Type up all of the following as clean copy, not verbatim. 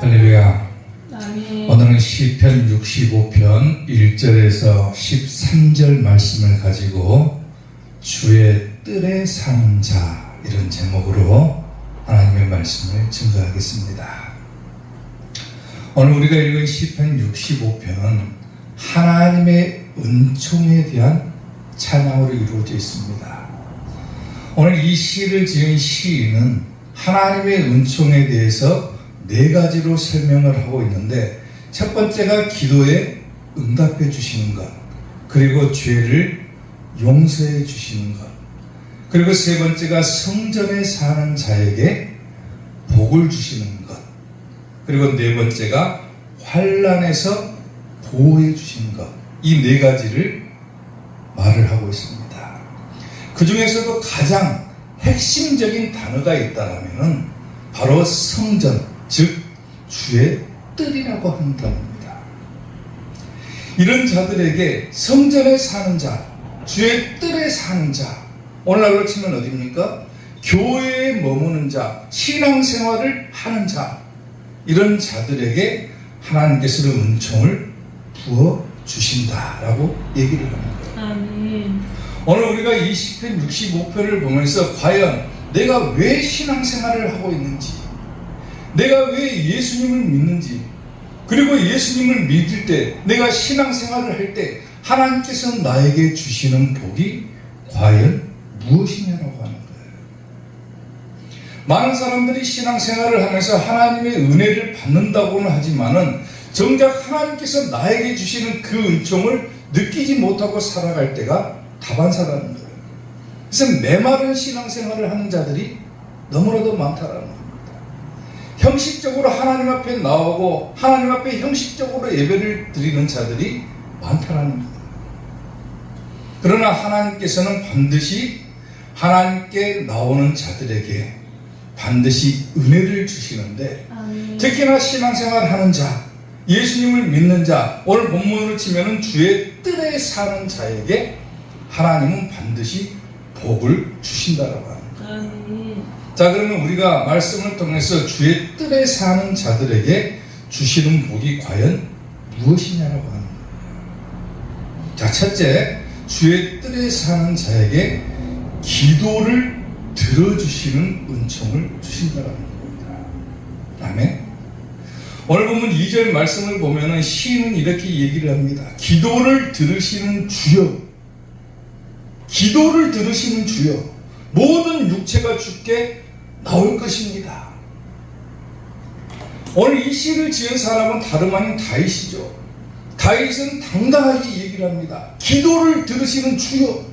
할렐루야. 아멘. 오늘은 시편 65편 1절에서 13절 말씀을 가지고 주의 뜰에 사는 자, 이런 제목으로 하나님의 말씀을 증거하겠습니다. 오늘 우리가 읽은 시편 65편은 하나님의 은총에 대한 찬양으로 이루어져 있습니다. 오늘 이 시를 지은 시인은 하나님의 은총에 대해서 네 가지로 설명을 하고 있는데, 첫 번째가 기도에 응답해 주시는 것, 그리고 죄를 용서해 주시는 것, 그리고 세 번째가 성전에 사는 자에게 복을 주시는 것, 그리고 네 번째가 환난에서 보호해 주시는 것, 이 네 가지를 말을 하고 있습니다. 그 중에서도 가장 핵심적인 단어가 있다면 바로 성전, 즉 주의 뜰이라고 하는 단어입니다. 이런 자들에게 성전에 사는 자, 주의 뜰에 사는 자, 오늘날로 치면 어디입니까? 교회에 머무는 자, 신앙생활을 하는 자, 이런 자들에게 하나님께서는 은총을 부어주신다라고 얘기를 하는 거예요. 아멘. 오늘 우리가 이 시편 65편을 보면서 과연 내가 왜 신앙생활을 하고 있는지, 내가 왜 예수님을 믿는지, 그리고 예수님을 믿을 때, 내가 신앙생활을 할 때 하나님께서 나에게 주시는 복이 과연 무엇이냐라고 하는 거예요. 많은 사람들이 신앙생활을 하면서 하나님의 은혜를 받는다고는 하지만은 정작 하나님께서 나에게 주시는 그 은총을 느끼지 못하고 살아갈 때가 다반사라는 거예요. 그래서 메마른 신앙생활을 하는 자들이 너무나도 많다라는 겁니다. 형식적으로 하나님 앞에 나오고 하나님 앞에 형식적으로 예배를 드리는 자들이 많다라는 거예요. 그러나 하나님께서는 반드시 하나님께 나오는 자들에게 반드시 은혜를 주시는데, 아멘. 특히나 신앙생활 하는 자, 예수님을 믿는 자, 오늘 본문으로 치면은 주의 뜰에 사는 자에게 하나님은 반드시 복을 주신다라고 합니다. 아멘. 자, 그러면 우리가 말씀을 통해서 주의 뜰에 사는 자들에게 주시는 복이 과연 무엇이냐라고 하는 거예요. 자, 첫째, 주의 뜰에 사는 자에게 기도를 들어주시는 은총을 주신다라는 겁니다. 아멘. 오늘 보면 2절 말씀을 보면은 시인은 이렇게 얘기를 합니다. 기도를 들으시는 주여, 기도를 들으시는 주여, 모든 육체가 주께 나올 것입니다. 오늘 이 시를 지은 사람은 다름 아닌 다윗이죠. 다윗은 당당하게 얘기를 합니다. 기도를 들으시는 주여.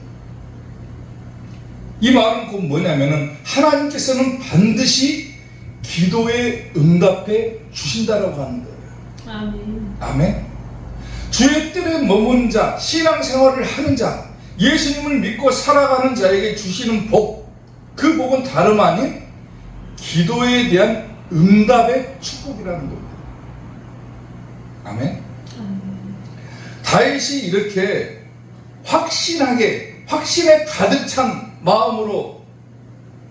이 말은 곧 뭐냐면은 하나님께서는 반드시 기도에 응답해 주신다라고 하는 거예요. 아멘. 아멘. 주의 뜰에 머무는 자, 신앙생활을 하는 자, 예수님을 믿고 살아가는 자에게 주시는 복, 그 복은 다름 아닌 기도에 대한 응답의 축복이라는 겁니다. 아멘. 다윗이 이렇게 확신하게, 확신에 가득 찬 마음으로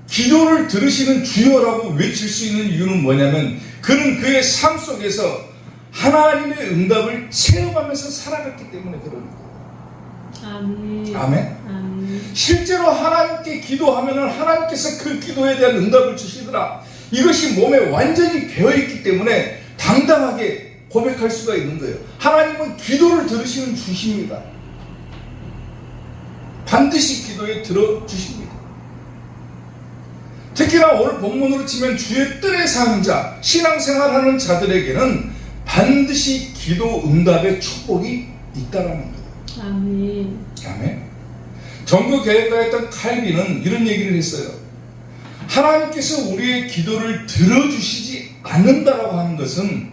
기도를 들으시는 주여라고 외칠 수 있는 이유는 뭐냐면, 그는 그의 삶 속에서 하나님의 응답을 체험하면서 살아갔기 때문에 그런 거예요. 아멘. 아멘. 아멘. 실제로 하나님께 기도하면 하나님께서 그 기도에 대한 응답을 주시더라. 이것이 몸에 완전히 배어있기 때문에 당당하게 고백할 수가 있는 거예요. 하나님은 기도를 들으시는 주십니다. 반드시 기도에 들어주십니다. 특히나 오늘 본문으로 치면 주의 뜰에 사는 자, 신앙생활하는 자들에게는 반드시 기도 응답의 축복이 있다라는 거예요. 아멘. 아멘. 종교개혁가였던 칼빈은 이런 얘기를 했어요. 하나님께서 우리의 기도를 들어주시지 않는다라고 하는 것은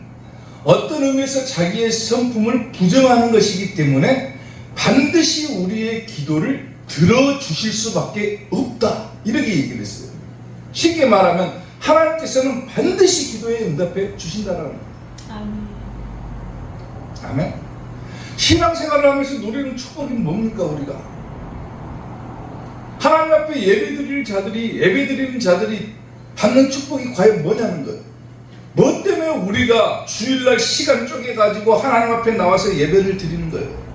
어떤 의미에서 자기의 성품을 부정하는 것이기 때문에 반드시 우리의 기도를 들어주실 수밖에 없다, 이렇게 얘기를 했어요. 쉽게 말하면 하나님께서는 반드시 기도에 응답해 주신다라는 거예요. 아멘. 아멘. 신앙생활을 하면서 누리는 축복이 뭡니까? 우리가 하나님 앞에 예배드리는 자들이 받는 축복이 과연 뭐냐는 거예요. 뭐 때문에 우리가 주일날 시간 쪼개가지고 하나님 앞에 나와서 예배를 드리는 거예요?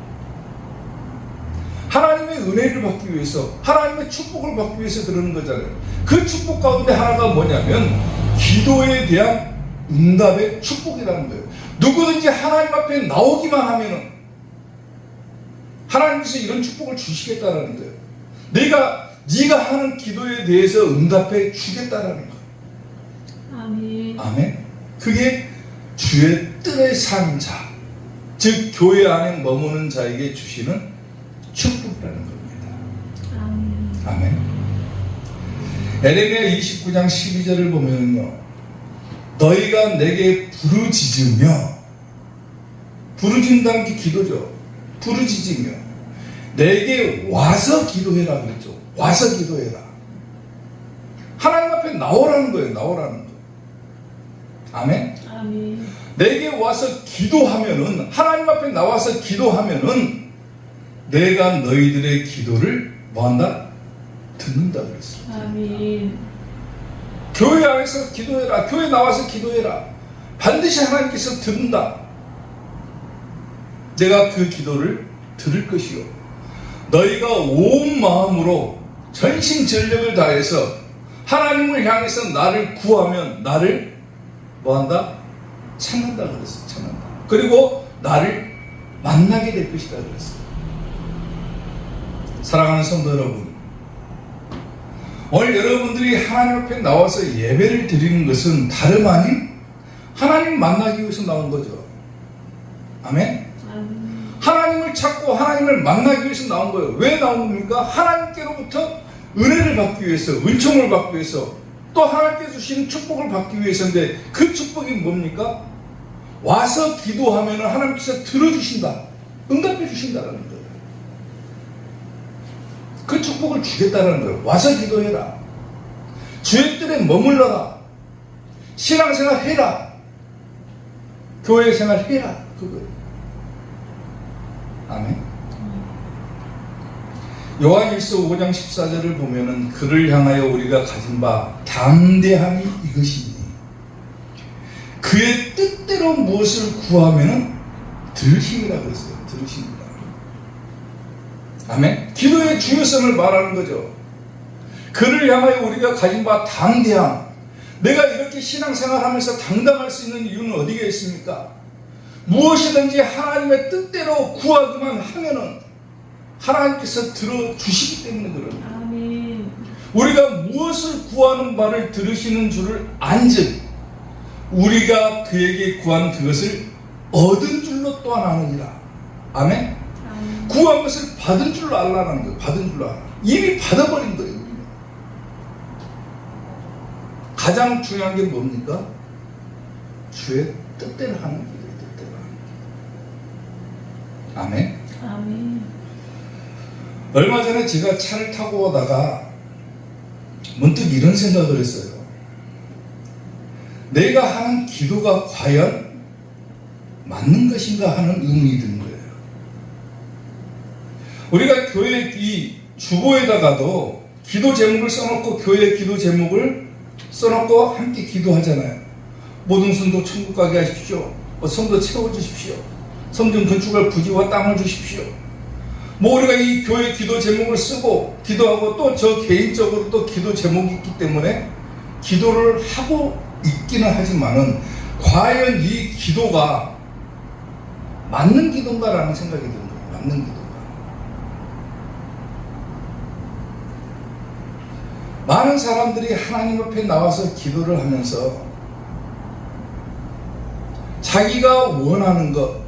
하나님의 은혜를 받기 위해서, 하나님의 축복을 받기 위해서 그러는 거잖아요. 그 축복 가운데 하나가 뭐냐면 기도에 대한 응답의 축복이라는 거예요. 누구든지 하나님 앞에 나오기만 하면은 하나님께서 이런 축복을 주시겠다라는 거예요. 네가 하는 기도에 대해서 응답해 주겠다라는 거예요. 아멘. 아멘. 그게 주의 뜰에 산 자, 즉 교회 안에 머무는 자에게 주시는 축복이라는 겁니다. 아멘. 아멘. 에레미야 29장 12절을 보면요, 너희가 내게 부르짖으며, 부르짖는다는 게 기도죠. 부르짖으며 내게 와서 기도해라 그랬죠. 와서 기도해라. 하나님 앞에 나오라는 거예요. 나오라는 거예요. 아멘. 아멘. 내게 와서 기도하면은, 하나님 앞에 나와서 기도하면은 내가 너희들의 기도를 뭐한다? 듣는다 그랬어요. 아멘. 교회 안에서 기도해라. 교회 나와서 기도해라. 반드시 하나님께서 듣는다. 내가 그 기도를 들을 것이요, 너희가 온 마음으로 전심전력을 다해서 하나님을 향해서 나를 구하면 나를 뭐한다? 찾는다 그랬어요. 찾는다. 그리고 나를 만나게 될 것이다 그랬어요. 사랑하는 성도 여러분, 오늘 여러분들이 하나님 앞에 나와서 예배를 드리는 것은 다름 아닌 하나님 만나기 위해서 나온 거죠. 아멘. 아멘. 하나님을 찾고 하나님을 만나기 위해서 나온 거예요. 왜 나온 겁니까? 하나님께로부터 은혜를 받기 위해서, 은총을 받기 위해서, 또 하나님께서 주시는 축복을 받기 위해서인데, 그 축복이 뭡니까? 와서 기도하면 하나님께서 들어주신다, 응답해 주신다는 거예요. 그 축복을 주겠다는 거예요. 와서 기도해라. 주의 뜰에 머물러라. 신앙생활 해라. 교회 생활 해라. 그거예요. 아멘. 요한일서 5장 14절을 보면은 그를 향하여 우리가 가진 바 담대함이 이것이니 그의 뜻대로 무엇을 구하면은 들으심이라 그랬어요. 들으심이라. 아멘. 기도의 중요성을 말하는 거죠. 그를 향하여 우리가 가진 바 담대함. 내가 이렇게 신앙생활하면서 당당할 수 있는 이유는 어디가 있습니까? 무엇이든지 하나님의 뜻대로 구하기만 하면은 하나님께서 들어주시기 때문에 그럽니다. 아멘. 우리가 무엇을 구하는 바를 들으시는 줄을 안즉 우리가 그에게 구한 그것을 얻은 줄로 또한 아느니라. 아멘. 아멘. 구한 것을 받은 줄로 알라는 거예요. 받은 줄로 알아. 이미 받아버린 거예요. 우리는. 가장 중요한 게 뭡니까? 주의 뜻대로 하는 거예요. 뜻대로 하는 거예요. 아멘. 아멘. 얼마 전에 제가 차를 타고 오다가 문득 이런 생각을 했어요. 내가 하는 기도가 과연 맞는 것인가 하는 의문이 드는 거예요. 우리가 교회 이 주보에다가도 기도 제목을 써놓고 교회 기도 제목을 써놓고 함께 기도하잖아요. 모든 성도 천국 가게 하십시오. 성도 채워주십시오. 성전 건축할 부지와 땅을 주십시오. 뭐 우리가 이 교회 기도 제목을 쓰고 기도하고 또 저 개인적으로 또 기도 제목이 있기 때문에 기도를 하고 있기는 하지만은 과연 이 기도가 맞는 기도인가라는 생각이 드는 거예요. 맞는 기도인가. 많은 사람들이 하나님 앞에 나와서 기도를 하면서 자기가 원하는 것,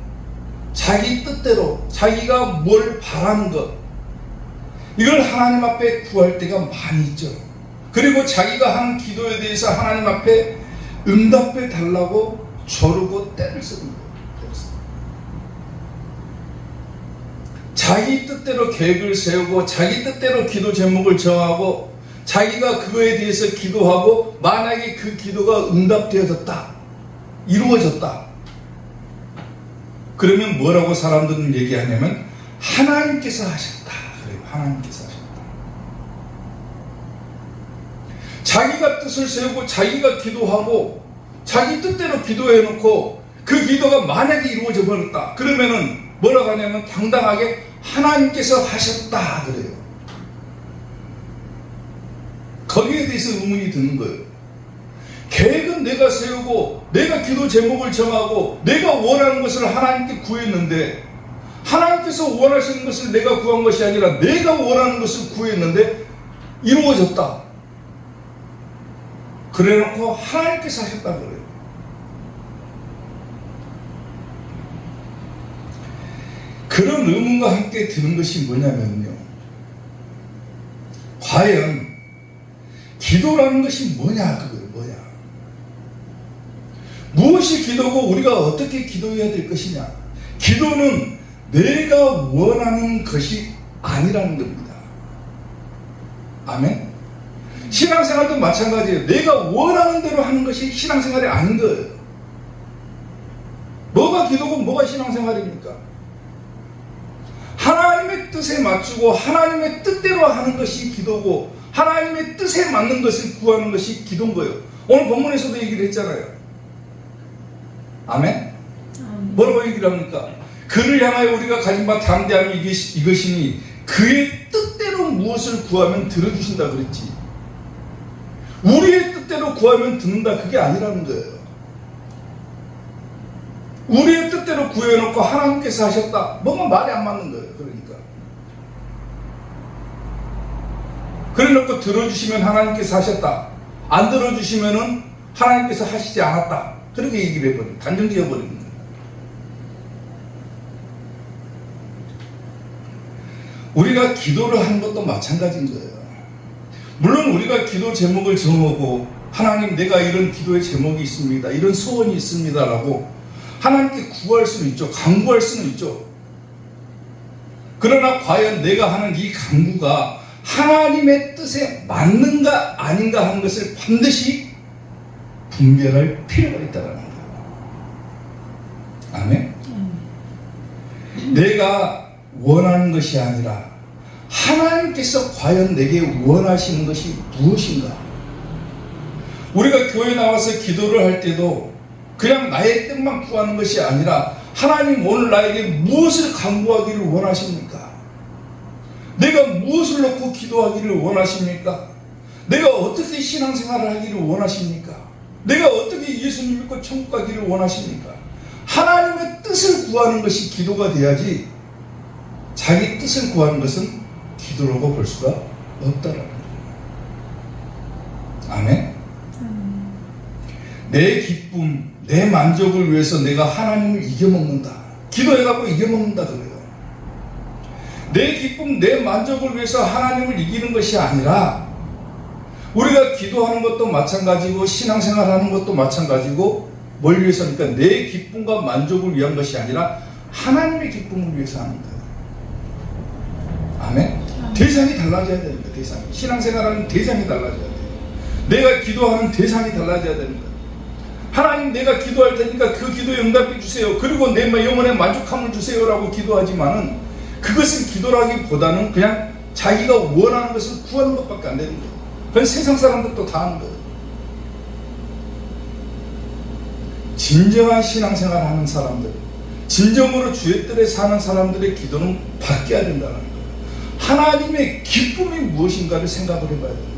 자기 뜻대로 자기가 뭘 바라는 것, 이걸 하나님 앞에 구할 때가 많이 있죠. 그리고 자기가 하는 기도에 대해서 하나님 앞에 응답해 달라고 조르고 때를 쓰는 거예요. 자기 뜻대로 계획을 세우고 자기 뜻대로 기도 제목을 정하고 자기가 그거에 대해서 기도하고 만약에 그 기도가 응답되어졌다, 이루어졌다, 그러면 뭐라고 사람들은 얘기하냐면 하나님께서 하셨다. 그래요. 하나님께서 하셨다. 자기가 뜻을 세우고 자기가 기도하고 자기 뜻대로 기도해놓고 그 기도가 만약에 이루어져 버렸다. 그러면은 뭐라고 하냐면 당당하게 하나님께서 하셨다 그래요. 거기에 대해서 의문이 드는 거예요. 계획은 내가 세우고 내가 기도 제목을 정하고 내가 원하는 것을 하나님께 구했는데 하나님께서 원하시는 것을 내가 구한 것이 아니라 내가 원하는 것을 구했는데 이루어졌다. 그래놓고 하나님께서 하셨다 그래요. 그런 의문과 함께 드는 것이 뭐냐면요. 과연 기도라는 것이 뭐냐 그거예요. 뭐냐. 무엇이 기도고 우리가 어떻게 기도해야 될 것이냐. 기도는 내가 원하는 것이 아니라는 겁니다. 아멘. 신앙생활도 마찬가지예요. 내가 원하는 대로 하는 것이 신앙생활이 아닌 거예요. 뭐가 기도고 뭐가 신앙생활입니까? 하나님의 뜻에 맞추고 하나님의 뜻대로 하는 것이 기도고 하나님의 뜻에 맞는 것을 구하는 것이 기도인 거예요. 오늘 본문에서도 얘기를 했잖아요. 아멘? 뭐라고 얘기를 합니까? 그를 향하여 우리가 가진 바 담대함이 이것이니 그의 뜻대로 무엇을 구하면 들어주신다 그랬지. 우리의 뜻대로 구하면 듣는다 그게 아니라는 거예요. 우리의 뜻대로 구해놓고 하나님께서 하셨다. 뭔가 말이 안 맞는 거예요. 그러니까. 그래놓고 들어주시면 하나님께서 하셨다. 안 들어주시면은 하나님께서 하시지 않았다. 그렇게 얘기를 해버려요. 단정지어버리는 거예요. 우리가 기도를 하는 것도 마찬가지인 거예요. 물론 우리가 기도 제목을 정하고 하나님 내가 이런 기도의 제목이 있습니다. 이런 소원이 있습니다. 라고 하나님께 구할 수는 있죠. 간구할 수는 있죠. 그러나 과연 내가 하는 이 간구가 하나님의 뜻에 맞는가 아닌가 하는 것을 반드시 분별할 필요가 있다는 거예요. 아멘? 내가 원하는 것이 아니라 하나님께서 과연 내게 원하시는 것이 무엇인가? 우리가 교회 나와서 기도를 할 때도 그냥 나의 뜻만 구하는 것이 아니라 하나님 오늘 나에게 무엇을 간구하기를 원하십니까? 내가 무엇을 놓고 기도하기를 원하십니까? 내가 어떻게 신앙생활을 하기를 원하십니까? 내가 어떻게 예수님 믿고 천국 가기를 원하십니까? 하나님의 뜻을 구하는 것이 기도가 돼야지 자기 뜻을 구하는 것은 기도라고 볼 수가 없다라는 거예요. 아멘? 내 기쁨, 내 만족을 위해서 내가 하나님을 이겨먹는다. 기도해갖고 이겨먹는다 그래요. 내 기쁨, 내 만족을 위해서 하나님을 이기는 것이 아니라 우리가 기도하는 것도 마찬가지고 신앙생활하는 것도 마찬가지고 뭘 위해서니까 내 기쁨과 만족을 위한 것이 아니라 하나님의 기쁨을 위해서 하는 거예요. 아멘? 대상이 달라져야 됩니다. 대상이. 신앙생활하는 대상이 달라져야 돼요. 내가 기도하는 대상이 달라져야 됩니다. 하나님 내가 기도할 테니까 그 기도에 응답해 주세요. 그리고 내 영혼에 만족함을 주세요 라고 기도하지만은 그것은 기도라기보다는 그냥 자기가 원하는 것을 구하는 것밖에 안 되는 거예요. 그건 세상 사람들도 다 하는 거예요. 진정한 신앙생활 하는 사람들, 진정으로 주의 뜻에 사는 사람들의 기도는 바뀌어야 된다는 거예요. 하나님의 기쁨이 무엇인가를 생각을 해봐야 돼요.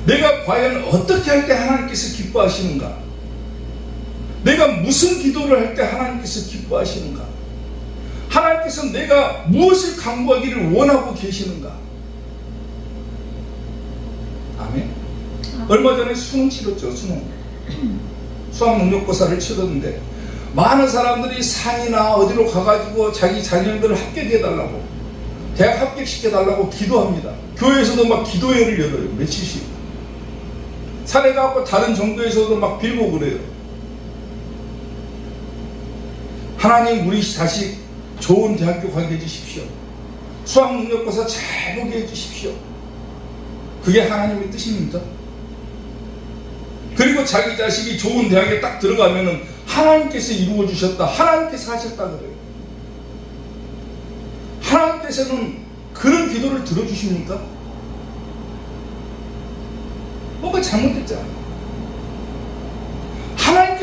내가 과연 어떻게 할 때 하나님께서 기뻐하시는가? 내가 무슨 기도를 할 때 하나님께서 기뻐하시는가? 하나님께서 내가 무엇을 간구하기를 원하고 계시는가? 아멘. 얼마 전에 수능 치렀죠. 수학 능력고사를 치렀는데 많은 사람들이 산이나 어디로 가가지고 자기 자녀들을 합격해달라고, 대학 합격시켜달라고 기도합니다. 교회에서도 막 기도회를 열어요. 며칠씩. 산에 가고 다른 정도에서도 막 빌고 그래요. 하나님 우리 자식 좋은 대학교 가게 해주십시오. 수학 능력고사 잘 보게 해주십시오. 그게 하나님의 뜻입니다. 그리고 자기 자식이 좋은 대학에 딱 들어가면은 하나님께서 이루어 주셨다, 하나님께서 하셨다 그래요. 하나님께서는 그런 기도를 들어주십니까? 뭔가 잘못됐잖아요.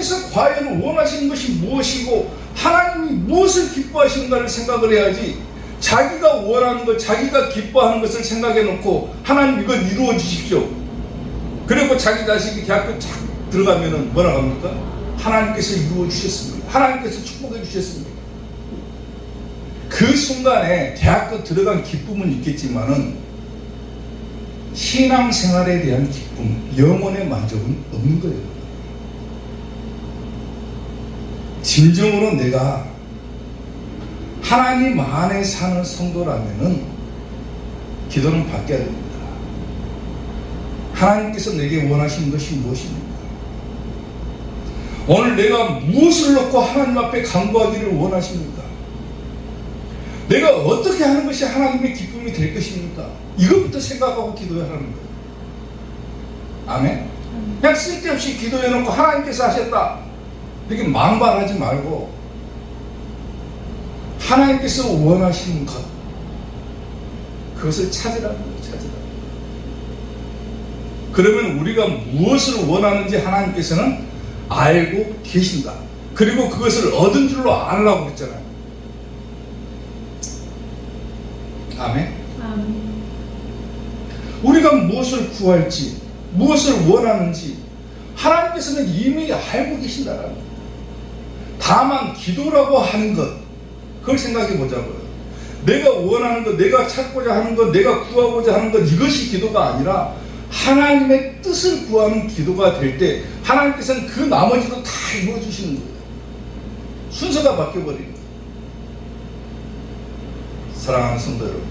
하나님께서 과연 원하시는 것이 무엇이고 하나님이 무엇을 기뻐하시는가를 생각을 해야지, 자기가 원하는 것, 자기가 기뻐하는 것을 생각해 놓고 하나님 이걸 이루어 주십시오. 그리고 자기 자식이 대학교 쫙 들어가면은 뭐라고 합니까? 하나님께서 이루어 주셨습니다. 하나님께서 축복해 주셨습니다. 그 순간에 대학교 들어간 기쁨은 있겠지만은 신앙생활에 대한 기쁨, 영혼의 만족은 없는 거예요. 진정으로 내가 하나님 안에 사는 성도라면은 기도는 바뀌어야 됩니다. 하나님께서 내게 원하시는 것이 무엇입니까? 오늘 내가 무엇을 놓고 하나님 앞에 간구하기를 원하십니까? 내가 어떻게 하는 것이 하나님의 기쁨이 될 것입니까? 이것부터 생각하고 기도해야 하는 거예요. 아멘? 그냥 쓸데없이 기도해놓고 하나님께서 하셨다 이렇게 망발하지 말고 하나님께서 원하시는 것, 그것을 찾으라는 거예요. 찾으라. 그러면 우리가 무엇을 원하는지 하나님께서는 알고 계신다. 그리고 그것을 얻은 줄로 알라고 했잖아요. 아멘. 아멘. 우리가 무엇을 구할지, 무엇을 원하는지 하나님께서는 이미 알고 계신다라는 거예요. 다만 기도라고 하는 것, 그걸 생각해 보자고요. 내가 원하는 것, 내가 찾고자 하는 것, 내가 구하고자 하는 것, 이것이 기도가 아니라 하나님의 뜻을 구하는 기도가 될 때 하나님께서는 그 나머지도 다 이루어주시는 거예요. 순서가 바뀌어버리는 거예요. 사랑하는 성도 여러분,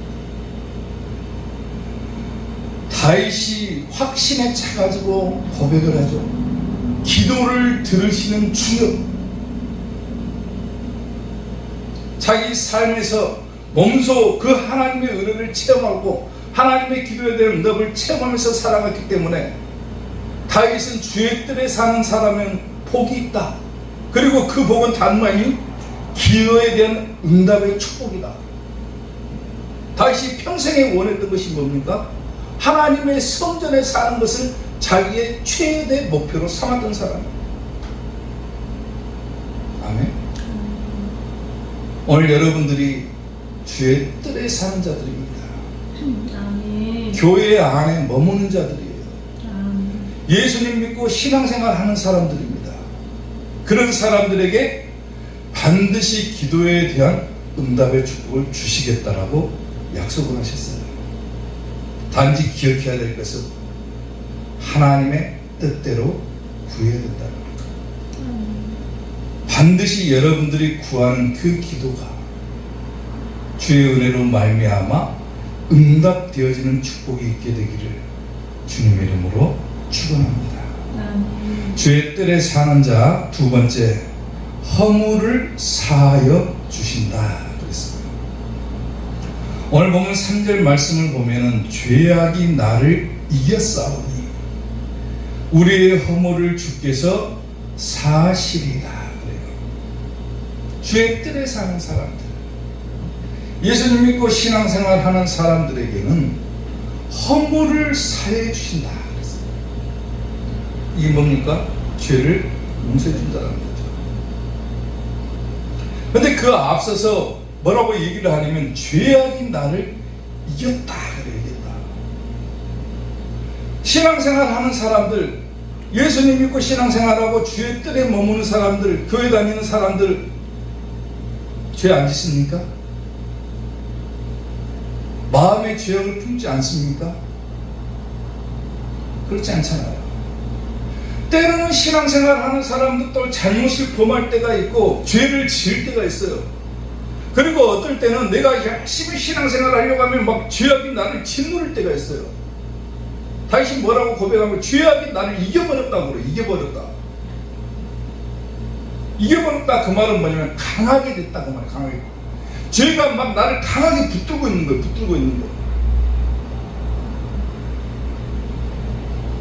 다윗이 확신에 차가지고 고백을 하죠. 기도를 들으시는 주여. 자기 삶에서 몸소 그 하나님의 은혜를 체험하고 하나님의 기도에 대한 응답을 체험하면서 살아갔기 때문에 다윗은 주의 뜰에 사는 사람은 복이 있다. 그리고 그 복은 단만이 기도에 대한 응답의 축복이다. 다윗이 평생에 원했던 것이 뭡니까? 하나님의 성전에 사는 것을 자기의 최대 목표로 삼았던 사람입니다. 아멘. 오늘 여러분들이 주의 뜰에 사는 자들입니다. 아멘. 교회 안에 머무는 자들이에요. 아멘. 예수님 믿고 신앙생활 하는 사람들입니다. 그런 사람들에게 반드시 기도에 대한 응답의 축복을 주시겠다라고 약속을 하셨어요. 단지 기억해야 될 것은 하나님의 뜻대로 구해야 된다는 것. 반드시 여러분들이 구하는 그 기도가 주의 은혜로 말미암아 응답되어지는 축복이 있게 되기를 주님의 이름으로 축원합니다. 주의 뜰에 사는 자, 두 번째, 허물을 사하여 주신다 그랬습니다. 오늘 보면 3절 말씀을 보면은 죄악이 나를 이겼사오니 우리의 허물을 주께서 사하시리라 그래요. 주의 뜰에 사는 사람들, 예수님 믿고 신앙생활 하는 사람들에게는 허물을 사해 주신다 그랬어요. 이게 뭡니까? 죄를 용서해 준다는 거죠. 그런데 그 앞서서 뭐라고 얘기를 하냐면 죄악이 나를 이겼다 그래요. 이겼다. 신앙생활 하는 사람들, 예수님 믿고 신앙생활하고 주의 뜰에 머무는 사람들, 교회 다니는 사람들 죄 안 짓습니까? 마음의 죄악을 품지 않습니까? 그렇지 않잖아요. 때로는 신앙생활 하는 사람들도 잘못을 범할 때가 있고 죄를 지을 때가 있어요. 그리고 어떨 때는 내가 열심히 신앙생활 하려고 하면 막 죄악이 나를 짓누를 때가 있어요. 다시 뭐라고 고백하면 죄악이 나를 이겨버렸다고 그래요. 이겨버렸다. 이겨버렸다 그 말은 뭐냐면 강하게 됐다 그 말이에요. 강하게. 죄가 막 나를 강하게 붙들고 있는 거예요. 붙들고 있는 거예요.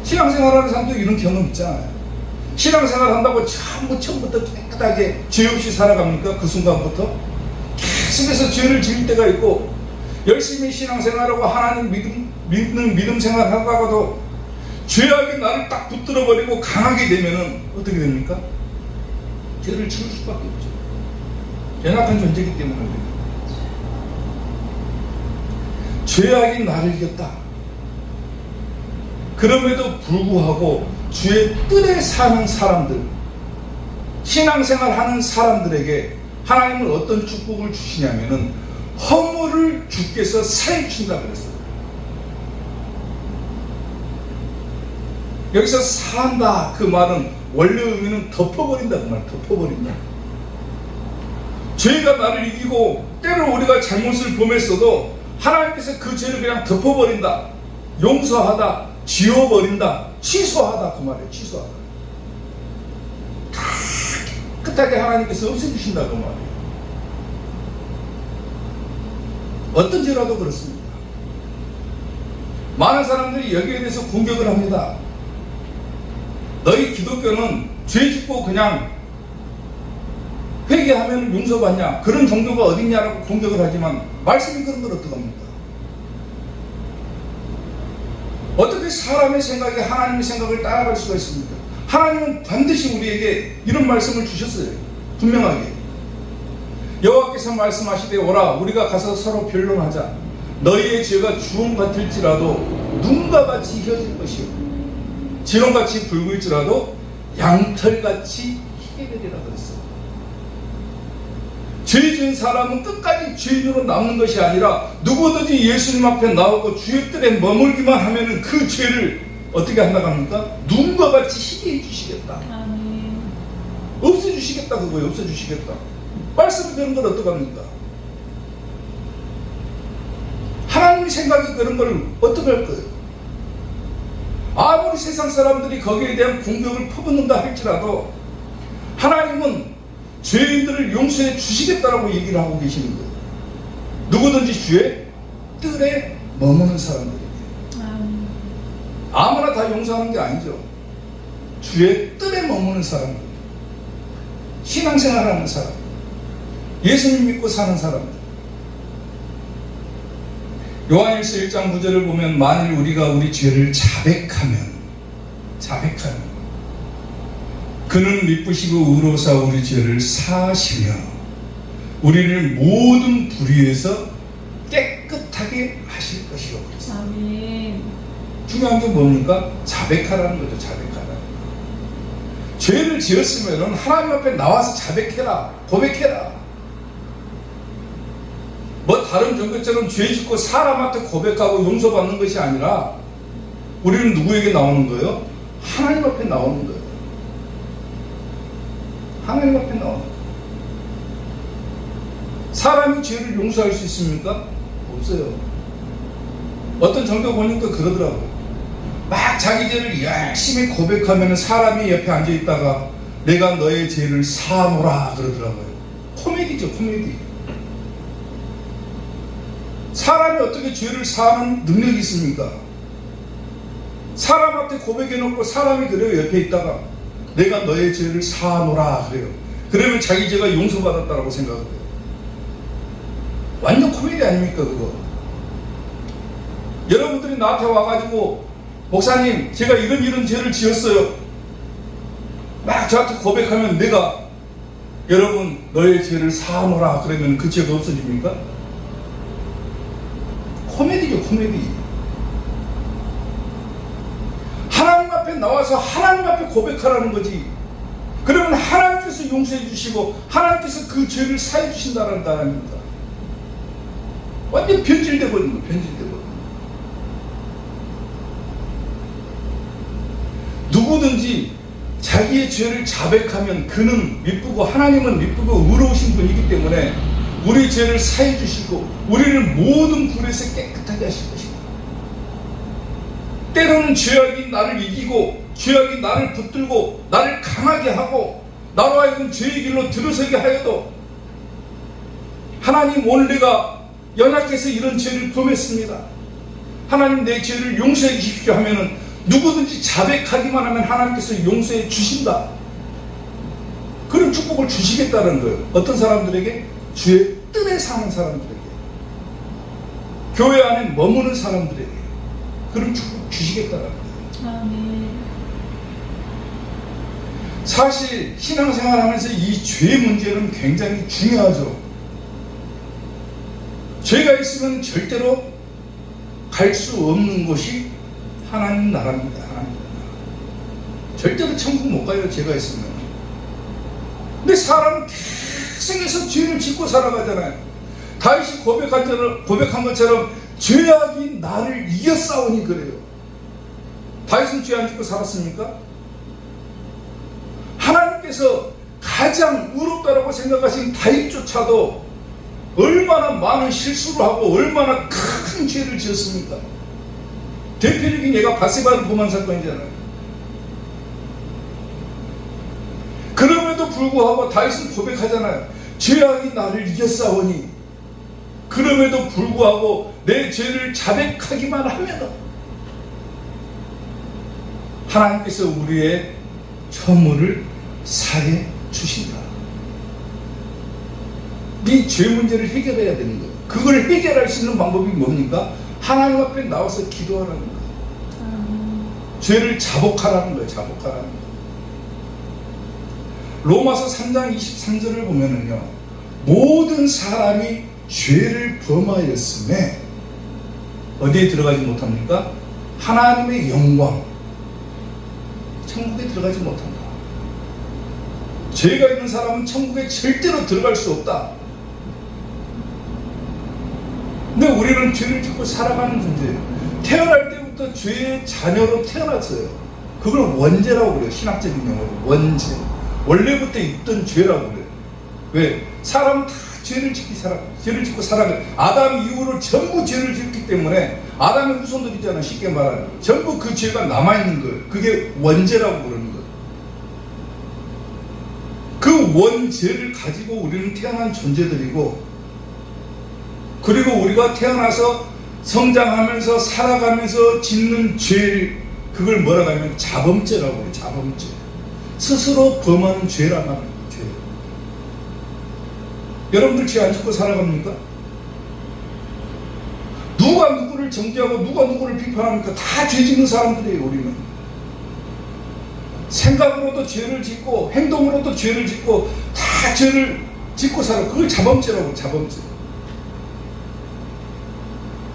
신앙생활하는 사람도 이런 경험 있잖아요. 신앙생활 한다고 전부 처음부터 깨끗하게 죄 없이 살아갑니까? 그 순간부터 계속해서 죄를 지을 때가 있고, 열심히 신앙생활하고 하나님 믿는 믿음 생활하다가도 죄악이 나를 딱 붙들어버리고 강하게 되면은 어떻게 됩니까? 죄를 지을 수밖에 없죠. 연약한 존재이기 때문에 그래요. 죄악이 나를 이겼다. 그럼에도 불구하고 주의 뜰에 사는 사람들, 신앙생활 하는 사람들에게 하나님은 어떤 축복을 주시냐면은 허물을 주께서 사해 주신다 그랬어요. 여기서 사한다 그 말은 원래 의미는 덮어버린다 그 말, 덮어버린다. 죄가 나를 이기고 때로 우리가 잘못을 범했어도 하나님께서 그 죄를 그냥 덮어버린다, 용서하다, 지워버린다, 취소하다 그 말이에요. 취소하다. 다 깨끗하게 하나님께서 없애주신다 그 말이에요. 어떤 죄라도 그렇습니다. 많은 사람들이 여기에 대해서 공격을 합니다. 너희 기독교는 죄 짓고 그냥 회개하면 용서받냐, 그런 종교가 어딨냐라고 공격을 하지만 말씀이 그런 걸 어떡합니까? 어떻게 사람의 생각이 하나님의 생각을 따라갈 수가 있습니까? 하나님은 반드시 우리에게 이런 말씀을 주셨어요. 분명하게 여호와께서 말씀하시되 오라 우리가 가서 서로 변론하자. 너희의 죄가 주홍 같을지라도 눈과 같이 희어질 것이요 진홍같이 붉을지라도 양털같이 희게 되리라 그랬어요. 죄 지은 사람은 끝까지 죄인으로 남는 것이 아니라 누구든지 예수님 앞에 나오고 주의 뜰에 머물기만 하면은 그 죄를 어떻게 한다고 합니까? 눈과 같이 희게 해주시겠다. 아멘. 없애주시겠다 그거예요. 없애주시겠다. 말씀이 그런 걸 어떡합니까? 하나님의 생각이 그런 걸 어떻게 할 거예요? 아무리 세상 사람들이 거기에 대한 공격을 퍼붓는다 할지라도 하나님은 죄인들을 용서해 주시겠다라고 얘기를 하고 계시는 거예요. 누구든지 주의 뜰에 머무는 사람들에게. 아무나 다 용서하는 게 아니죠. 주의 뜰에 머무는 사람들, 신앙생활하는 사람, 예수님 믿고 사는 사람들. 요한일서 1장 9절을 보면 만일 우리가 우리 죄를 자백하면 그는 미쁘시고 의로사 우리 죄를 사하시며 우리를 모든 불의에서 깨끗하게 하실 것이요. 아멘. 중요한 게 뭡니까? 자백하라는 거죠. 자백하라. 죄를 지었으면 하나님 앞에 나와서 자백해라, 고백해라. 뭐 다른 종교처럼 죄 짓고 사람한테 고백하고 용서받는 것이 아니라 우리는 누구에게 나오는 거예요? 하나님 앞에 나오는 거예요. 하나님 앞에 나오는 거예요. 사람이 죄를 용서할 수 있습니까? 없어요. 어떤 종교 보니까 그러더라고요. 막 자기 죄를 열심히 고백하면 사람이 옆에 앉아있다가 내가 너의 죄를 사하노라 그러더라고요. 코미디죠, 코미디. 사람이 어떻게 죄를 사하는 능력이 있습니까? 사람한테 고백해놓고 사람이 그래요. 옆에 있다가 내가 너의 죄를 사하노라 그래요. 그러면 자기 죄가 용서받았다라고 생각을 해요. 완전 코미디 아닙니까 그거? 여러분들이 나한테 와가지고 목사님 제가 이런 죄를 지었어요. 막 저한테 고백하면 내가 여러분 너의 죄를 사하노라 그러면 그 죄가 없어집니까? 코미디죠, 코미디. 하나님 앞에 나와서 하나님 앞에 고백하라는 거지. 그러면 하나님께서 용서해 주시고 하나님께서 그 죄를 사해 주신다는 단어입니다. 완전 변질돼 버린 거예요. 변질돼 버린 거예요. 누구든지 자기의 죄를 자백하면 그는 미쁘고 하나님은 미쁘고 의로우신 분이기 때문에 우리 죄를 사해 주시고 우리를 모든 불에서 깨끗하게 하실 것입니다. 때로는 죄악이 나를 이기고 죄악이 나를 붙들고 나를 강하게 하고 나로 하여금 죄의 길로 들어서게 하여도 하나님 오늘 내가 연약해서 이런 죄를 범했습니다. 하나님 내 죄를 용서해 주십시오 하면은 누구든지 자백하기만 하면 하나님께서 용서해 주신다. 그런 축복을 주시겠다는 거예요. 어떤 사람들에게? 주의 뜰에 사는 사람들에게, 교회 안에 머무는 사람들에게 그런 축복 주시겠다는 거예요. 아멘. 사실 신앙생활 하면서 이 죄 문제는 굉장히 중요하죠. 죄가 있으면 절대로 갈 수 없는 곳이 하나님 나라입니다. 하나님 나라. 절대로 천국 못 가요, 죄가 있으면. 근데 사람은 계속해서 죄를 짓고 살아가잖아요. 다윗이 고백한 것처럼 죄악이 나를 이겼사오니 그래요. 다윗은 죄 안 짓고 살았습니까? 하나님께서 가장 의롭다라고 생각하신 다윗조차도 얼마나 많은 실수를 하고 얼마나 큰 죄를 지었습니까? 대표적인 예가 바세바를 범한 사건이잖아요. 그럼에도 불구하고 다윗은 고백하잖아요. 죄악이 나를 이겼사오니 그럼에도 불구하고 내 죄를 자백하기만 하면 하나님께서 우리의 허물을 사해 주신다. 이 죄 문제를 해결해야 되는 거예요. 그걸 해결할 수 있는 방법이 뭡니까? 하나님 앞에 나와서 기도하라는 거예요. 죄를 자복하라는 거예요. 자복하라는 거예요. 로마서 3장 23절을 보면은요, 모든 사람이 죄를 범하였음에 어디에 들어가지 못합니까? 하나님의 영광, 천국에 들어가지 못한다. 죄가 있는 사람은 천국에 절대로 들어갈 수 없다. 근데 우리는 죄를 짓고 살아가는 존재예요. 태어날 때부터 죄의 자녀로 태어났어요. 그걸 원죄라고 그래요. 신학적인 용어로 원죄. 원래부터 있던 죄라고 그래요. 왜? 사람은 다 죄를 짓고 살아가요. 아담 이후로 전부 죄를 짓기 때문에 아담의 후손들이잖아, 쉽게 말하면. 전부 그 죄가 남아있는 거예요. 그게 원죄라고 그러는 거예요. 그 원죄를 가지고 우리는 태어난 존재들이고, 그리고 우리가 태어나서 성장하면서 살아가면서 짓는 죄, 그걸 뭐라고 하면 자범죄라고 해요. 자범죄. 스스로 범하는 죄라고 하는 죄. 여러분들 죄 안 짓고 살아갑니까? 누가 누구를 정죄하고 누가 누구를 비판합니까? 다 죄 짓는 사람들이에요. 우리는 생각으로도 죄를 짓고 행동으로도 죄를 짓고 다 죄를 짓고 살아. 그걸 자범죄라고. 자범죄.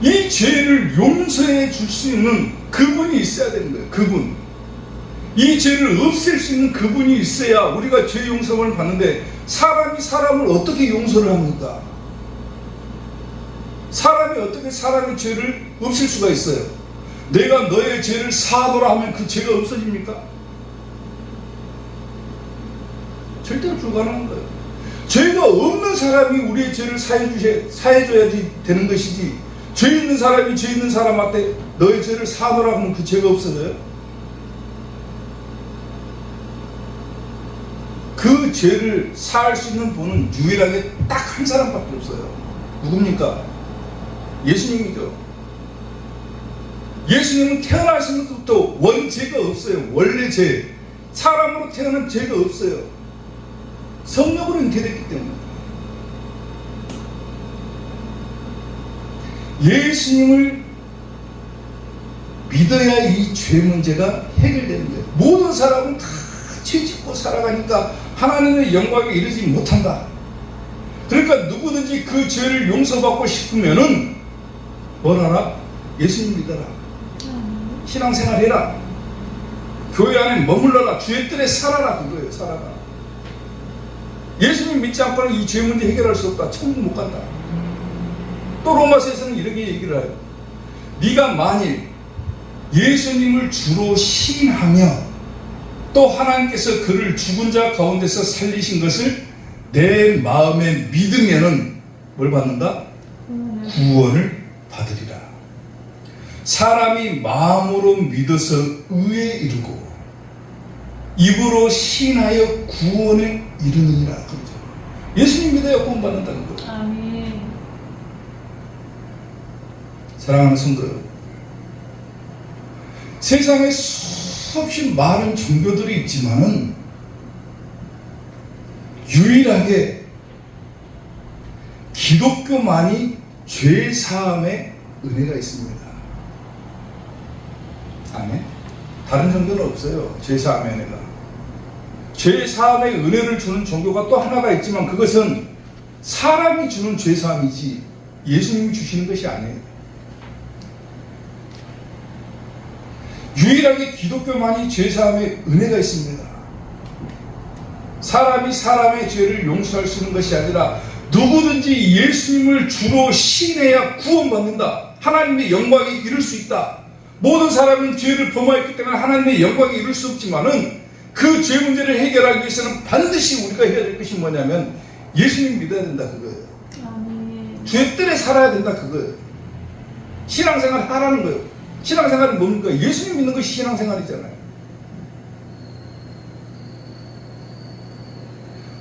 이 죄를 용서해 줄 수 있는 그분이 있어야 되는 거예요. 그분. 이 죄를 없앨 수 있는 그분이 있어야 우리가 죄 용서를 받는데, 사람이 사람을 어떻게 용서를 합니까? 사람이 어떻게 사람의 죄를 없앨 수가 있어요? 내가 너의 죄를 사하노라 하면 그 죄가 없어집니까? 절대로 불가능한 거예요. 죄가 없는 사람이 우리의 죄를 사해줘야지 되는 것이지, 죄 있는 사람이 죄 있는 사람한테 너의 죄를 사하노라 하면 그 죄가 없어져요? 그 죄를 사할 수 있는 분은 유일하게 딱 한 사람밖에 없어요. 누굽니까? 예수님이죠. 예수님은 태어나시면서부터 원죄가 없어요. 원래 죄. 사람으로 태어난 죄가 없어요. 성령으로 잉태됐기 때문에. 예수님을 믿어야 이 죄 문제가 해결되는 거예요. 모든 사람은 다 죄 짓고 살아가니까 하나님의 영광에 이르지 못한다. 그러니까 누구든지 그 죄를 용서받고 싶으면은 뭘 하라? 예수님 믿어라. 신앙생활 해라. 교회 안에 머물러라. 주의 뜰에 살아라. 그거예요. 살아라. 예수님 믿지 않고는 이 죄 문제 해결할 수 없다. 천국 못 간다. 또 로마서에서는 이렇게 얘기를 해요. 네가 만일 예수님을 주로 시인하며 또 하나님께서 그를 죽은 자 가운데서 살리신 것을 내 마음에 믿으면은 뭘 받는다? 구원을 받으리라. 사람이 마음으로 믿어서 의에 이르고 입으로 시인하여 구원에 이르느니라. 그렇죠. 예수님 믿어야 구원 받는다는 거예요. 아멘. 사랑하는 성도 여러분, 세상에 수없이 많은 종교들이 있지만은 유일하게 기독교만이 죄 사함의 은혜가 있습니다. 아멘. 다른 종교는 없어요. 죄 사함의 은혜가. 죄 사함의 은혜를 주는 종교가 또 하나가 있지만 그것은 사람이 주는 죄 사함이지 예수님이 주시는 것이 아니에요. 유일하게 기독교만이 죄 사함의 은혜가 있습니다. 사람이 사람의 죄를 용서할 수 있는 것이 아니라 누구든지 예수님을 주로 신해야 구원받는다. 하나님의 영광에 이룰 수 있다. 모든 사람은 죄를 범하였기 때문에 하나님의 영광에 이룰 수 없지만은 그 죄 문제를 해결하기 위해서는 반드시 우리가 해야 될 것이 뭐냐면 예수님 믿어야 된다 그거예요. 아멘. 죄 뜰에 살아야 된다 그거예요. 신앙생활 하라는 거예요. 신앙생활은 뭡니까? 예수님 믿는 것이 신앙생활이잖아요.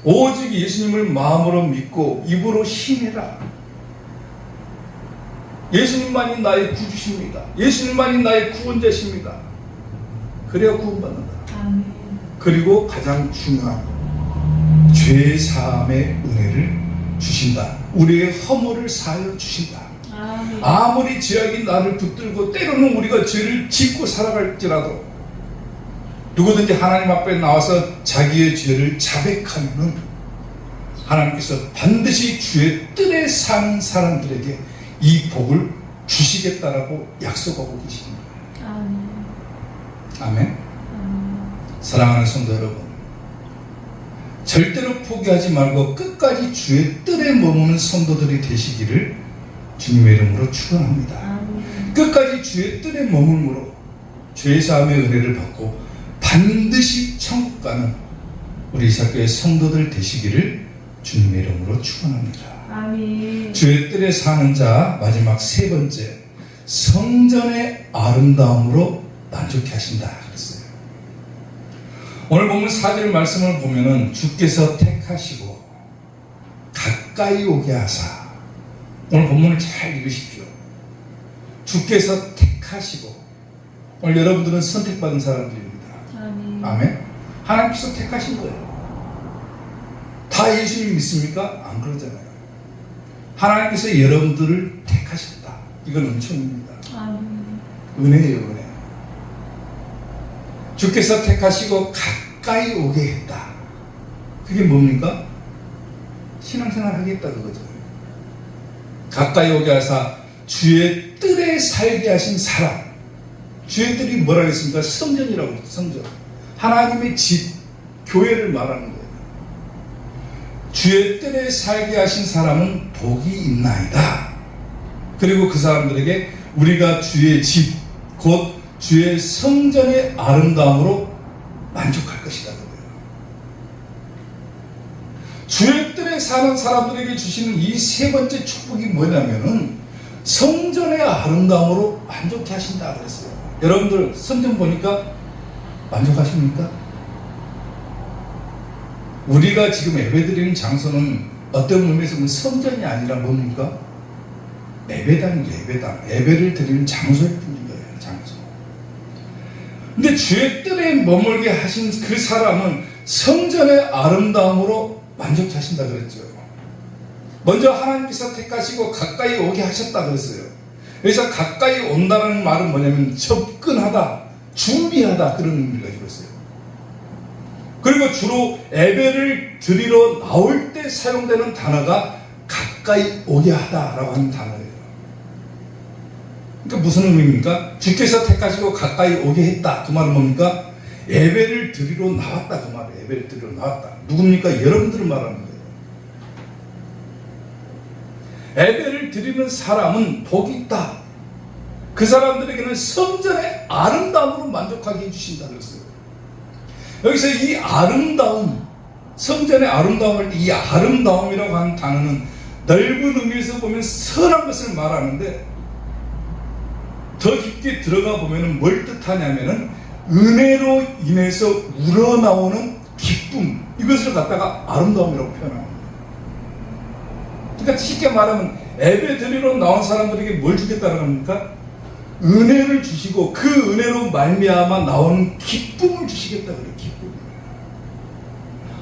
오직 예수님을 마음으로 믿고 입으로 신해라. 예수님만이 나의 구주십니다. 예수님만이 나의 구원자십니다. 그래야 구원받는다. 아멘. 그리고 가장 중요한 죄 사함의 은혜를 주신다. 우리의 허물을 사하여 주신다. 아멘. 아무리 죄악이 나를 붙들고 때로는 우리가 죄를 짓고 살아갈지라도 누구든지 하나님 앞에 나와서 자기의 죄를 자백하면 하나님께서 반드시 주의 뜰에 사는 사람들에게 이 복을 주시겠다라고 약속하고 계십니다. 아멘. 아멘. 사랑하는 성도 여러분, 절대로 포기하지 말고 끝까지 주의 뜰에 머무는 성도들이 되시기를 주님의 이름으로 축원합니다. 아멘. 끝까지 주의 뜰에 머물므로 죄 사함의 은혜를 받고 반드시 천국 가는 우리 이사교의 성도들 되시기를 주님의 이름으로 축원합니다. 아멘. 주의 뜰에 사는 자 마지막 세 번째, 성전의 아름다움으로 만족해 하신다 그랬어요. 오늘 보면 4절 말씀을 보면은 주께서 택하시고 가까이 오게 하사, 오늘 본문을 잘 읽으십시오. 주께서 택하시고, 오늘 여러분들은 선택받은 사람들입니다. 아멘. 아멘. 하나님께서 택하신 거예요. 다 예수님 믿습니까? 안 그러잖아요. 하나님께서 여러분들을 택하셨다. 이건 은총입니다. 아멘. 은혜예요, 은혜. 주께서 택하시고 가까이 오게 했다. 그게 뭡니까? 신앙생활 하겠다 그거죠. 가까이 오게 하사 주의 뜰에 살게 하신 사람. 주의 뜰이 뭐라 했습니까? 성전이라고 했죠. 성전. 하나님의 집, 교회를 말하는 거예요. 주의 뜰에 살게 하신 사람은 복이 있나이다. 그리고 그 사람들에게 우리가 주의 집, 곧 주의 성전의 아름다움으로 만족할 것이다. 주의 뜰에 사는 사람들에게 주시는 이 세 번째 축복이 뭐냐면은 성전의 아름다움으로 만족해 하신다 그랬어요. 여러분들 성전 보니까 만족하십니까? 우리가 지금 예배드리는 장소는 어떤 의미에서 보면 성전이 아니라 뭡니까? 예배당이죠. 예배당. 예배를 드리는 장소일 뿐인 거예요. 장소. 근데 주의 뜰에 머물게 하신 그 사람은 성전의 아름다움으로 만족하신다 그랬죠. 먼저 하나님께서 택하시고 가까이 오게 하셨다 그랬어요. 그래서 가까이 온다는 말은 뭐냐면 접근하다, 준비하다 그런 의미를 가지고 있어요. 그리고 주로 예배를 드리러 나올 때 사용되는 단어가 가까이 오게 하다라고 하는 단어예요. 그러니까 무슨 의미입니까? 주께서 택하시고 가까이 오게 했다. 그 말은 뭡니까? 예배를 드리러 나왔다. 그 말이에요. 예배를 드리러 나왔다. 누굽니까? 여러분들을 말하는 거예요. 예배를 드리는 사람은 복이 있다. 그 사람들에게는 성전의 아름다움으로 만족하게 해주신다 그랬어요. 여기서 이 아름다움, 성전의 아름다움을, 이 아름다움이라고 하는 단어는 넓은 의미에서 보면 선한 것을 말하는데 더 깊게 들어가 보면 뭘 뜻하냐면은 은혜로 인해서 우러나오는 기쁨, 이것을 갖다가 아름다움이라고 표현합니다. 그러니까 쉽게 말하면 예배 드리러 나온 사람들에게 뭘 주겠다는 겁니까? 은혜를 주시고 그 은혜로 말미암아 나오는 기쁨을 주시겠다 그래요. 기쁨.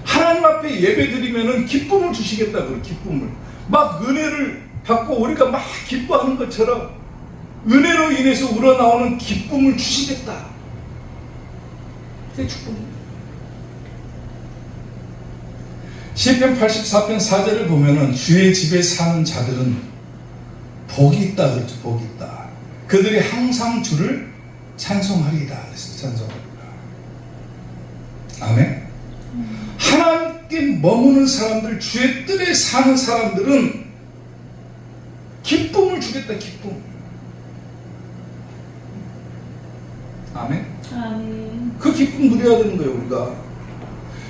하나님 앞에 예배 드리면은 기쁨을 주시겠다 그래요. 기쁨을. 막 은혜를 받고 우리가 막 기뻐하는 것처럼 은혜로 인해서 우러나오는 기쁨을 주시겠다. 그게 축복입니다. 시편 84편 4절을 보면은 주의 집에 사는 자들은 복이 있다 그렇죠. 복이 있다. 그들이 항상 주를 찬송하리이다. 그래서 찬송하리이다. 아멘. 하나님께 머무는 사람들, 주의 뜰에 사는 사람들은 기쁨을 주겠다. 기쁨. 아멘. 아멘. 그 기쁨 누려야 되는 거예요. 우리가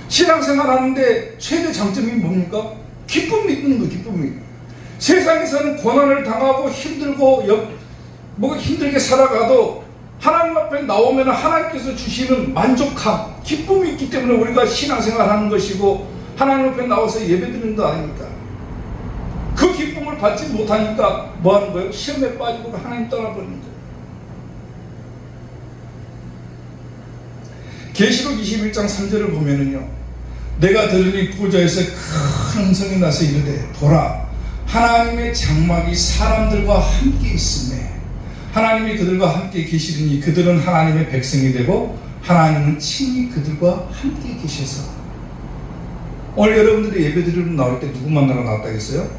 신앙생활 하는데 최대 장점이 뭡니까? 기쁨이 있는 거예요. 기쁨이. 세상에서는 고난을 당하고 힘들고 뭐가 힘들게 살아가도 하나님 앞에 나오면 하나님께서 주시는 만족함, 기쁨이 있기 때문에 우리가 신앙생활 하는 것이고 하나님 앞에 나와서 예배드리는 거 아닙니까? 그 기쁨을 받지 못하니까 뭐 하는 거예요? 시험에 빠지고 하나님 떠나버리는 거예요. 계시록 21장 3절을 보면은요, 내가 들으니 보좌에서 큰 음성이 나서 이르되 보라, 하나님의 장막이 사람들과 함께 있으매 하나님이 그들과 함께 계시리니 그들은 하나님의 백성이 되고 하나님은 친히 그들과 함께 계셔서. 오늘 여러분들이 예배드리러 나올 때 누구 만나러 나왔다겠어요?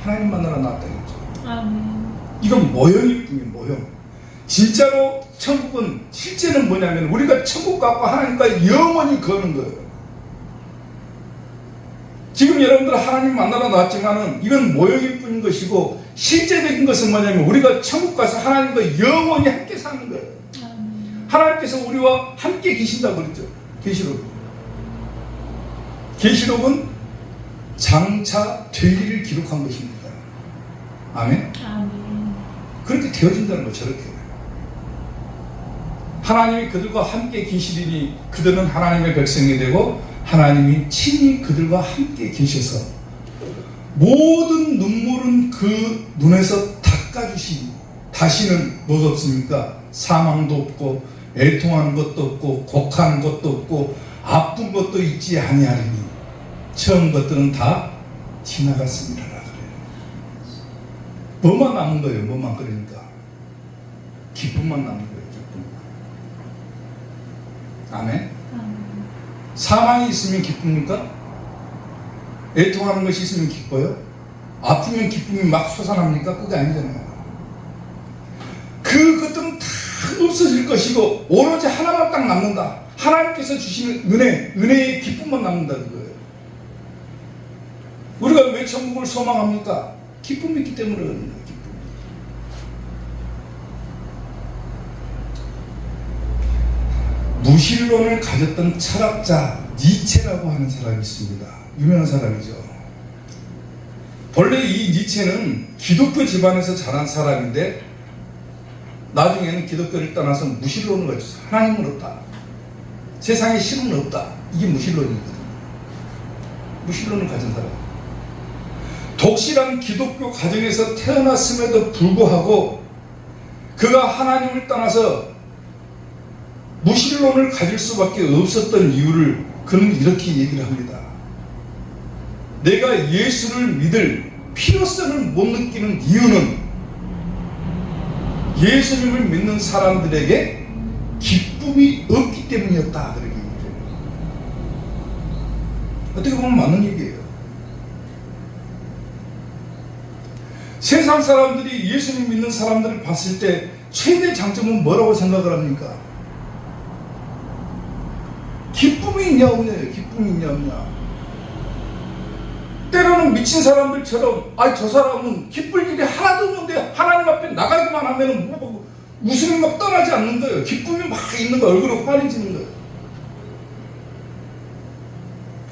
하나님 만나러 나왔다겠죠. 아멘. 이건 모형일 뿐이에요. 모형. 진짜로 천국은 실제는 뭐냐면 우리가 천국 갖고 하나님과 영원히 거는 거예요. 지금 여러분들 하나님 만나러 나왔지만은 이건 모형일 뿐인 것이고 실제적인 것은 뭐냐면 우리가 천국 가서 하나님과 영원히 함께 사는 거예요. 아멘. 하나님께서 우리와 함께 계신다고 그랬죠. 계시록. 계시록은 장차 될 일을 기록한 것입니다. 아멘. 아멘. 그렇게 되어진다는 거. 저렇게. 하나님이 그들과 함께 계시리니 그들은 하나님의 백성이 되고 하나님이 친히 그들과 함께 계셔서 모든 눈물은 그 눈에서 닦아주시니 다시는 뭐가 없습니까? 사망도 없고 애통하는 것도 없고 곡하는 것도 없고 아픈 것도 있지 아니하리니 처음 것들은 다 지나갔습니다. 그래요. 뭐만 남은 거예요? 뭐만. 그러니까 기쁨만 남은 거예요. 기쁨. 아멘. 아멘. 사망이 있으면 기쁩니까? 애통하는 것이 있으면 기뻐요? 아프면 기쁨이 막 솟아납니까? 그게 아니잖아요. 그것들은 다 없어질 것이고 오로지 하나만 딱 남는다. 하나님께서 주시는 은혜의 기쁨만 남는다 그거예요. 우리가 왜 천국을 소망합니까? 기쁨이 있기 때문에 그런 거예요. 기쁨. 무신론을 가졌던 철학자 니체라고 하는 사람이 있습니다. 유명한 사람이죠. 본래 이 니체는 기독교 집안에서 자란 사람인데 나중에는 기독교를 떠나서 무신론을 가졌어요. 하나님은 없다. 세상에 신은 없다. 이게 무신론이거든요. 무신론을 가진 사람. 독실한 기독교 가정에서 태어났음에도 불구하고 그가 하나님을 떠나서 무신론을 가질 수밖에 없었던 이유를 그는 이렇게 얘기를 합니다. 내가 예수를 믿을 필요성을 못 느끼는 이유는 예수님을 믿는 사람들에게 기쁨이 없기 때문이었다. 그렇게 얘기해요. 어떻게 보면 맞는 얘기예요. 세상 사람들이 예수님 믿는 사람들을 봤을 때 최대 장점은 뭐라고 생각을 합니까? 기쁨이 있냐 없냐예요. 기쁨이 있냐 없냐. 때로는 미친 사람들처럼 저 사람은 기쁠 일이 하나도 없는데 하나님 앞에 나가기만 하면 웃음이 막 떠나지 않는 거예요. 기쁨이 막 있는 거예요. 얼굴이 환해지는 거예요.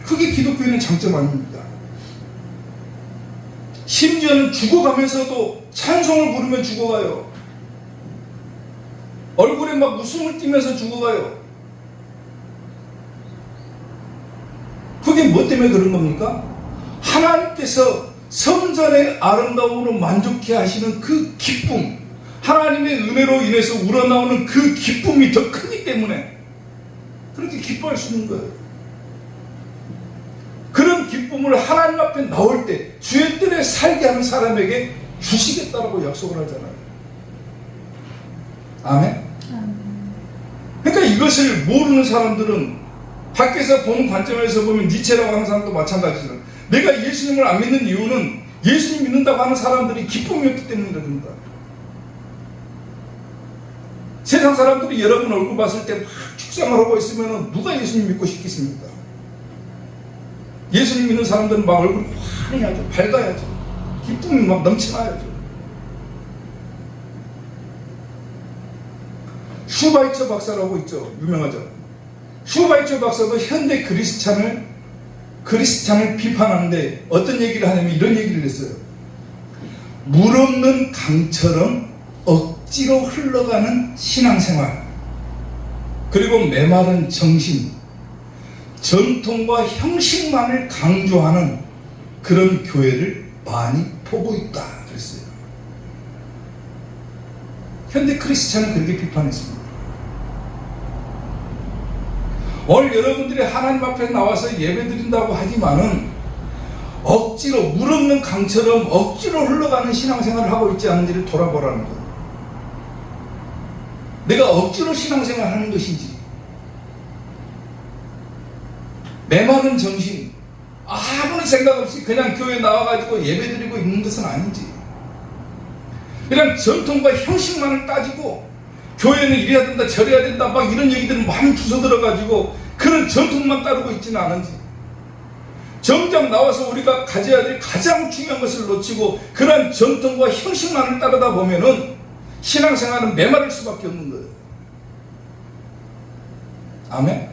그게 기독교인의 장점 아닙니까? 심지어는 죽어가면서도 찬송을 부르며 죽어가요. 얼굴에 막 웃음을 띠면서 죽어가요. 그게 뭐 때문에 그런 겁니까? 하나님께서 성전의 아름다움으로 만족해 하시는 그 기쁨, 하나님의 은혜로 인해서 우러나오는 그 기쁨이 더 크기 때문에 그렇게 기뻐할 수 있는 거예요. 그런 기쁨을 하나님 앞에 나올 때 주의 뜰에 살게 하는 사람에게 주시겠다라고 약속을 하잖아요. 아멘? 아멘. 그러니까 이것을 모르는 사람들은 밖에서 보는 관점에서 보면 니체라고 하는 사람도 마찬가지죠. 내가 예수님을 안 믿는 이유는 예수님 믿는다고 하는 사람들이 기쁨이 없기 때문입니다. 세상 사람들이 여러분 얼굴 봤을 때 막 축상을 하고 있으면 누가 예수님 믿고 싶겠습니까? 예수님 믿는 사람들은 막 얼굴 환해야죠. 밝아야죠. 기쁨이 막 넘쳐나야죠. 슈바이처 박사라고 있죠. 유명하죠. 슈바이처 박사도 현대 크리스찬을 비판하는데 어떤 얘기를 하냐면 이런 얘기를 했어요. 물 없는 강처럼 억지로 흘러가는 신앙생활, 그리고 메마른 정신, 전통과 형식만을 강조하는 그런 교회를 많이 보고 있다 그랬어요. 현대 크리스찬은 그렇게 비판했습니다. 오늘 여러분들이 하나님 앞에 나와서 예배드린다고 하지만은 억지로 물 없는 강처럼 억지로 흘러가는 신앙생활을 하고 있지 않은지를 돌아보라는 거예요. 내가 억지로 신앙생활을 하는 것인지, 메마른 정신, 아무런 생각 없이 그냥 교회에 나와가지고 예배드리고 있는 것은 아닌지, 그냥 전통과 형식만을 따지고 교회는 이래야 된다 저래야 된다 막 이런 얘기들을 많이 주워들어가지고 그런 전통만 따르고 있지는 않은지, 정작 나와서 우리가 가져야 될 가장 중요한 것을 놓치고 그런 전통과 형식만을 따르다 보면은 신앙생활은 메마를 수밖에 없는 거예요. 아멘?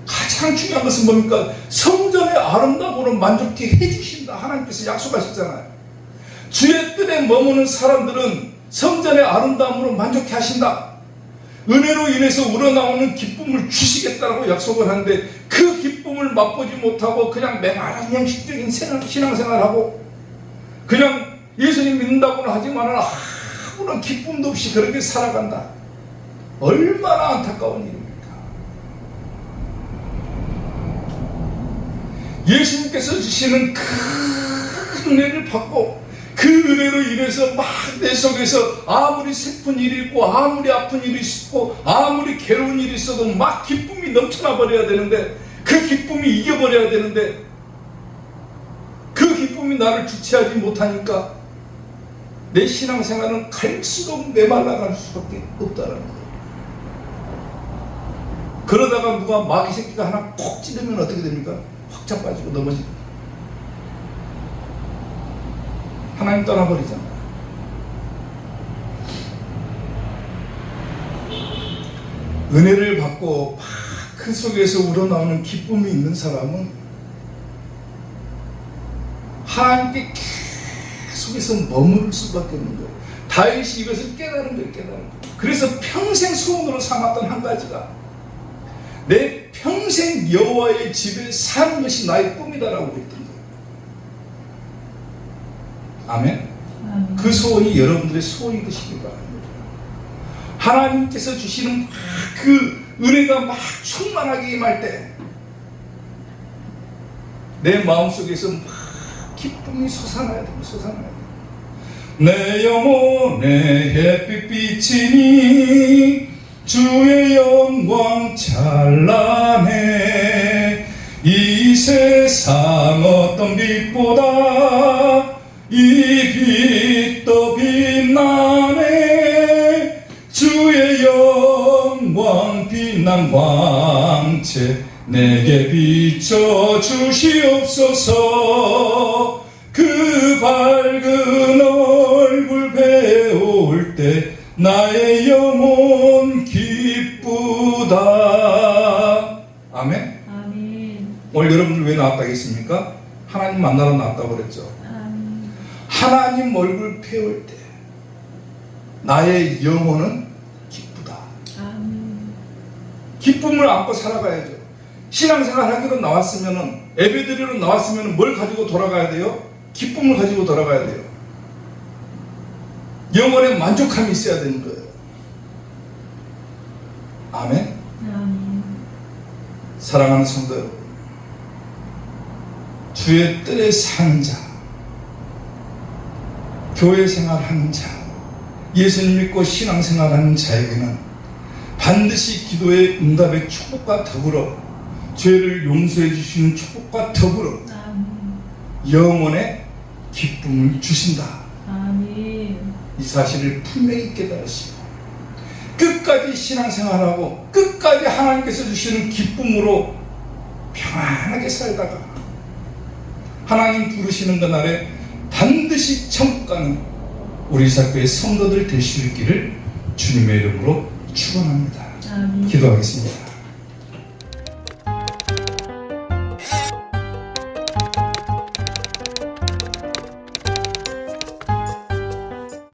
가장 중요한 것은 뭡니까? 성전의 아름다움으로 만족케 해주신다. 하나님께서 약속하셨잖아요. 주의 뜰에 머무는 사람들은 성전의 아름다움으로 만족케 하신다. 은혜로 인해서 우러나오는 기쁨을 주시겠다라고 약속을 하는데 그 기쁨을 맛보지 못하고 그냥 메마른 형식적인 신앙생활하고 그냥 예수님 믿는다고는 하지만 아무런 기쁨도 없이 그렇게 살아간다. 얼마나 안타까운 일입니까? 예수님께서 주시는 큰 은혜를 받고 그 은혜로 인해서 막 내 속에서 아무리 슬픈 일이 있고 아무리 아픈 일이 있고 아무리 괴로운 일이 있어도 막 기쁨이 넘쳐나 버려야 되는데, 그 기쁨이 이겨버려야 되는데 그 기쁨이 나를 주체하지 못하니까 내 신앙생활은 갈수록 메말라갈 수밖에 없다는 거예요. 그러다가 누가 마귀 새끼가 하나 콕 찌르면 어떻게 됩니까? 확 자빠지고 넘어집니다. 하나님 떠나버리잖아요. 은혜를 받고 막 그 속에서 우러나오는 기쁨이 있는 사람은 하나님께 계속해서 머무를 수밖에 없는 거예요. 다윗이 이것을 깨달은 거예요. 그래서 평생 소원으로 삼았던 한 가지가 내 평생 여호와의 집에 사는 것이 나의 꿈이다라고 했던 거예요. 아멘? 그 소원이 여러분들의 소원이 되시기 바랍니다. 하나님께서 주시는 그 은혜가 막 충만하게 임할 때 내 마음속에서 막 기쁨이 솟아나야 됩니다. 솟아나야 돼요. 내 영혼의 햇빛 비치니 주의 영광 찬란해. 이 세상 어떤 빛보다 이 빛도 빛나네. 주의 영광 빛난 광채 내게 비춰 주시옵소서. 그 밝은 얼굴 배울 때 나의 영혼 기쁘다. 아멘? 아멘. 오늘 여러분들 왜 나왔다겠습니까? 하나님 만나러 나왔다고 그랬죠. 아멘. 하나님 얼굴 배울 때 나의 영혼은 기쁘다. 아멘. 기쁨을 안고 살아가야죠. 신앙생활 하기로 나왔으면은, 예배드리러 나왔으면은 뭘 가지고 돌아가야 돼요? 기쁨을 가지고 돌아가야 돼요. 영혼에 만족함이 있어야 되는 거예요. 아멘? 아멘. 사랑하는 성도 여러분, 주의 뜰에 사는 자, 교회 생활하는 자, 예수님 믿고 신앙생활하는 자에게는 반드시 기도의 응답의 축복과 더불어 죄를 용서해 주시는 축복과 더불어 아멘. 영원의 기쁨을 주신다. 아멘. 이 사실을 분명히 깨달으시고 끝까지 신앙생활하고 끝까지 하나님께서 주시는 기쁨으로 평안하게 살다가 하나님 부르시는 그날에 반드시 천국 가는 우리 이사교회 성도들 되실 길을 주님의 이름으로 축원합니다. 아멘. 기도하겠습니다.